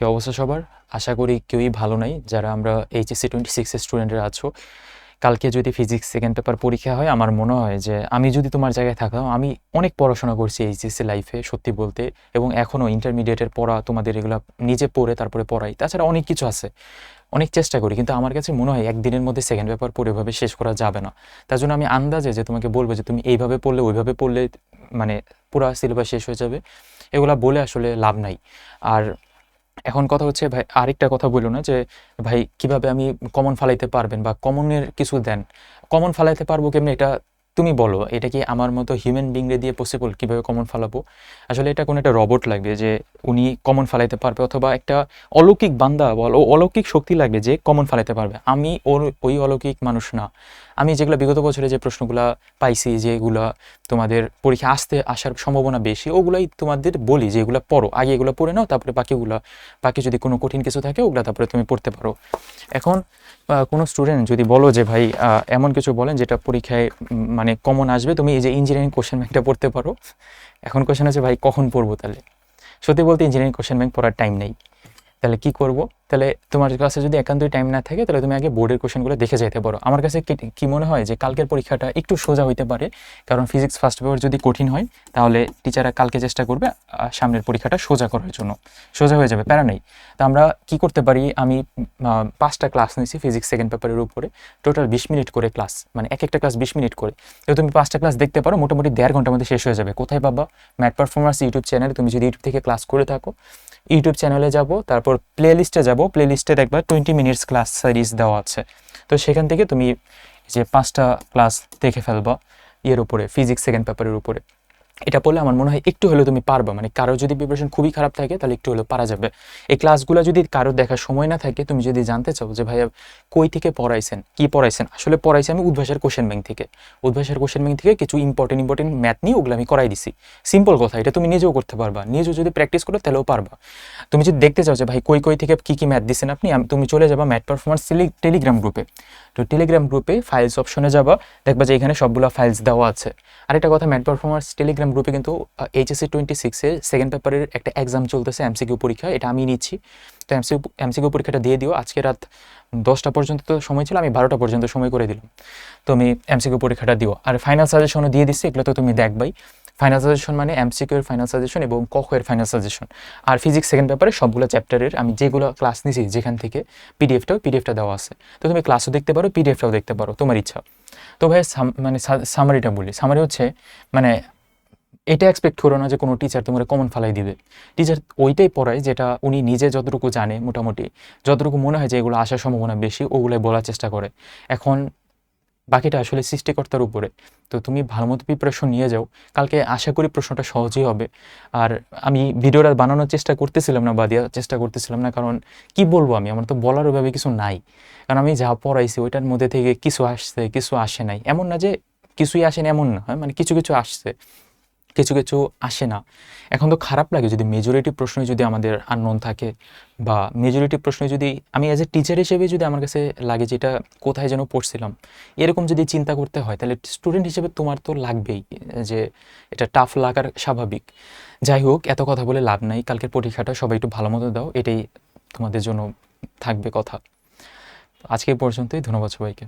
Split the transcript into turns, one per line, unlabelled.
কি অবস্থা সবার? আশা করি কেউই ভালো নাই যারা আমরা এইচএসসি 26 এর স্টুডেন্টরা আছো। কালকে যদি ফিজিক্স সেকেন্ড পেপার পরীক্ষা হয়, আমার মনে হয় যে আমি যদি তোমার জায়গায় থাকতাম, আমি অনেক পড়াশোনা করছি এইচএসসি লাইফে সত্যি বলতে, এবং এখনও ইন্টারমিডিয়েটের পড়া তোমাদের এগুলো নিজে পড়ে তারপরে পড়াই। তাছাড়া অনেক কিছু আছে, অনেক চেষ্টা করি, কিন্তু আমার কাছে মনে হয় একদিনের মধ্যে সেকেন্ড পেপার পড়ে এভাবে শেষ করা যাবে না। তার জন্য আমি আন্দাজে যে তোমাকে বলবো যে তুমি এইভাবে পড়লে ওইভাবে পড়লে মানে পুরা সিলেবাস শেষ হয়ে যাবে, এগুলা বলে আসলে লাভ নাই। আর এখন কথা হচ্ছে ভাই, আরেকটা কথা বললো না যে ভাই কিভাবে আমি কমন ফালাইতে পারবেন বা কমনের কিছু দেন, কমন ফালাইতে পারবো কেমনে এটা তুমি বলো। এটা কি আমার মতো হিউম্যান বিংরে দিয়ে পসিবল? কিভাবে কমন ফালাবো? আসলে এটা কোনো একটা রবট লাগবে যে উনি কমন ফালাইতে পারবে, অথবা একটা অলৌকিক বান্দা বা অলৌকিক শক্তি লাগবে যে কমন ফালাইতে পারবে। আমি ওই অলৌকিক মানুষ না। আমি যেগুলো বিগত বছরে যে প্রশ্নগুলো পাইছি, যেগুলো তোমাদের পরীক্ষা আসার সম্ভাবনা বেশি, ওগুলাই তোমাদের বলি যে এগুলো পড়ো, আগে এগুলো পড়ে নাও, তারপরে বাকি যদি কোনো কঠিন কিছু থাকে ওগুলো তারপরে তুমি পড়তে পারো। এখন কোনো স্টুডেন্ট যদি বলো যে ভাই এমন কিছু বলেন যেটা পরীক্ষায় মানে কমন আসবে, তুমি এই যে ইঞ্জিনিয়ারিং কোশ্চেন ব্যাংকটা পড়তে পারো। এখন কোশ্চেন হচ্ছে ভাই কখন পড়বো? তাহলে সত্যি বলতে ইঞ্জিনিয়ারিং কোশ্চেন ব্যাংক পড়ার টাইম নেই। তাহলে কি করব? তাহলে তোমার কাছে যদি একান্তই টাইম না থাকে, তাহলে তুমি আগে বোর্ডের কোশ্চেনগুলো দেখে যেতে পারো। আমার কাছে কি মনে হয় যে কালকের পরীক্ষাটা একটু সোজা হইতে পারে, কারণ ফিজিক্স ফার্স্ট পেপার যদি কঠিন হয় তাহলে টিচাররা কালকে চেষ্টা করবে সামনের পরীক্ষাটা সোজা করার জন্য। সোজা হয়ে যাবে, প্যারা নেই। তা আমরা কি করতে পারি, আমি 5টা ক্লাস নিয়েছি ফিজিক্স সেকেন্ড পেপারের উপরে, টোটাল 20 মিনিট করে ক্লাস, মানে এক একটা ক্লাস 20 মিনিট করে। তো তুমি 5টা ক্লাস দেখতে পারো, মোটামুটি 1.5 ঘন্টার মধ্যে শেষ হয়ে যাবে। কোথায় পাবা? ম্যাথ পারফরমেন্স ইউটিউব চ্যানেলে। তুমি যদি ইউটিউব থেকে ক্লাস করে থাকো, ইউটিউব চ্যানেলে যাব, তারপর প্লে লিস্টে যাবো, প্লে লিস্টে দেখবা 20 মিনিটস ক্লাস সিরিজ দেওয়া আছে। তো সেখান থেকে তুমি যে 5টা ক্লাস দেখে ফেলবা এর উপরে, ফিজিক্স সেকেন্ড পেপারের উপরে। এটা পড়লে আমার মনে হয় একটু হলেও তুমি পারবা। মানে কারো যদি প্রিপারেশন খুবই খারাপ থাকে তাহলে একটু হলেও পারা যাবে। এই ক্লাসগুলো যদি কারো দেখার সময় না থাকে, তুমি যদি জানতে চাও যে ভাইয়া কই থেকে পড়াইছেন, কি পড়াইছেন, আসলে পড়াইছি আমি উদ্ভাসের কোশ্চেন ব্যাংক থেকে। উদ্ভাসের কোশ্চেন ব্যাংক থেকে কিছু ইম্পর্টেন্ট ম্যাথ নিয়ে ওগুলো আমি করাই দিছি। সিম্পল কথা, এটা তুমি নিজেও করতে পারবা, নিজেও যদি প্র্যাকটিস করো তাহলেও পারবা। তুমি যদি দেখতে চাও যে ভাই কই থেকে কি ম্যাথ দিচ্ছেন আপনি, তুমি চলে যাবা ম্যাথ পারফরমেন্স টেলিগ্রাম গ্রুপে। তো টেলিগ্রাম গ্রুপে ফাইলস অপশনে যাবা, দেখবা যে এখানে সবগুলো ফাইলস দেওয়া আছে। আরেকটা কথা, ম্যাথ পারফরমেন্স টেলিগ্রাম গ্রুপে কিন্তু এইচএসসি 26-এর সেকেন্ড পেপারের একটা এক্সাম চলতেছে, এমসিকিউ পরীক্ষা, এটা আমি নিচ্ছি। তো এমসিকিউ পরীক্ষাটা দিয়ে দিও। আজকে রাত 10টা পর্যন্ত তো সময় ছিল, আমি 12টা পর্যন্ত সময় করে দিলাম। তুমি এমসিকিউ পরীক্ষাটা দিও। আর ফাইনাল সাজেশনও দিয়ে দিচ্ছি, এগুলো তো তুমি দেখবাই। ফাইনাল সাজেশন মানে এমসিকিউ এর ফাইনাল সাজেশন এবং ক খ এর ফাইনাল সাজেশন। আর ফিজিক্স সেকেন্ড পেপারে সবগুলো চ্যাপ্টারের আমি যেগুলো ক্লাস নিয়েছি যেখান থেকে, পিডিএফটা দেওয়া আছে। তো তুমি ক্লাসও দেখতে পারো, পিডিএফটাও দেখতে পারো, তোমার ইচ্ছা। তো ভাই মানে সামারিটা বলি। সামারি হচ্ছে মানে এটা এক্সপেক্ট করো না যে কোনো টিচার তোমার কমন ফালাই দিবে। টিচার ওইটাই পড়ায় যেটা উনি নিজে যতটুকু জানে, মোটামুটি যতটুকু মনে হয় যে এগুলো আসার সম্ভাবনা বেশি, ওগুলোই বলার চেষ্টা করে। এখন বাকিটা আসলে সৃষ্টিকর্তার উপরে। তো তুমি ভালো মতো প্রিপারেশন নিয়ে যাও, কালকে আশা করি প্রশ্নটা সহজই হবে। আর আমি ভিডিওটা বানানোর চেষ্টা করতেছিলাম না বা দেওয়ার চেষ্টা করতেছিলাম না, কারণ কি বলবো, আমার তো বলার ওইভাবে কিছু নাই। কারণ আমি যা পড়াইছি ওইটার মধ্যে থেকে কিছু আসছে, কিছু আসে নাই। এমন না যে কিছুই আসে না, এমন না, হয় মানে কিছু কিছু আসছে, কিছু কিছু আসে না। এখন তো খারাপ লাগে যদি মেজরিটি প্রশ্নই যদি আমাদের আননোন থাকে, বা মেজরিটি প্রশ্নে যদি আমি অ্যাজ এ টিচার হিসেবে যদি আমার কাছে লাগে যে এটা কোথায় যেন পড়ছিলাম, এরকম যদি চিন্তা করতে হয়, তাহলে স্টুডেন্ট হিসেবে তোমার তো লাগবেই যে এটা টাফ লাগার স্বাভাবিক। যাই হোক, এত কথা বলে লাভ নাই। কালকের পরীক্ষাটা সবাই একটু ভালো মতো দাও, এটাই তোমাদের জন্য থাকবে কথা। আজকে এই পর্যন্তই, ধন্যবাদ সবাইকে।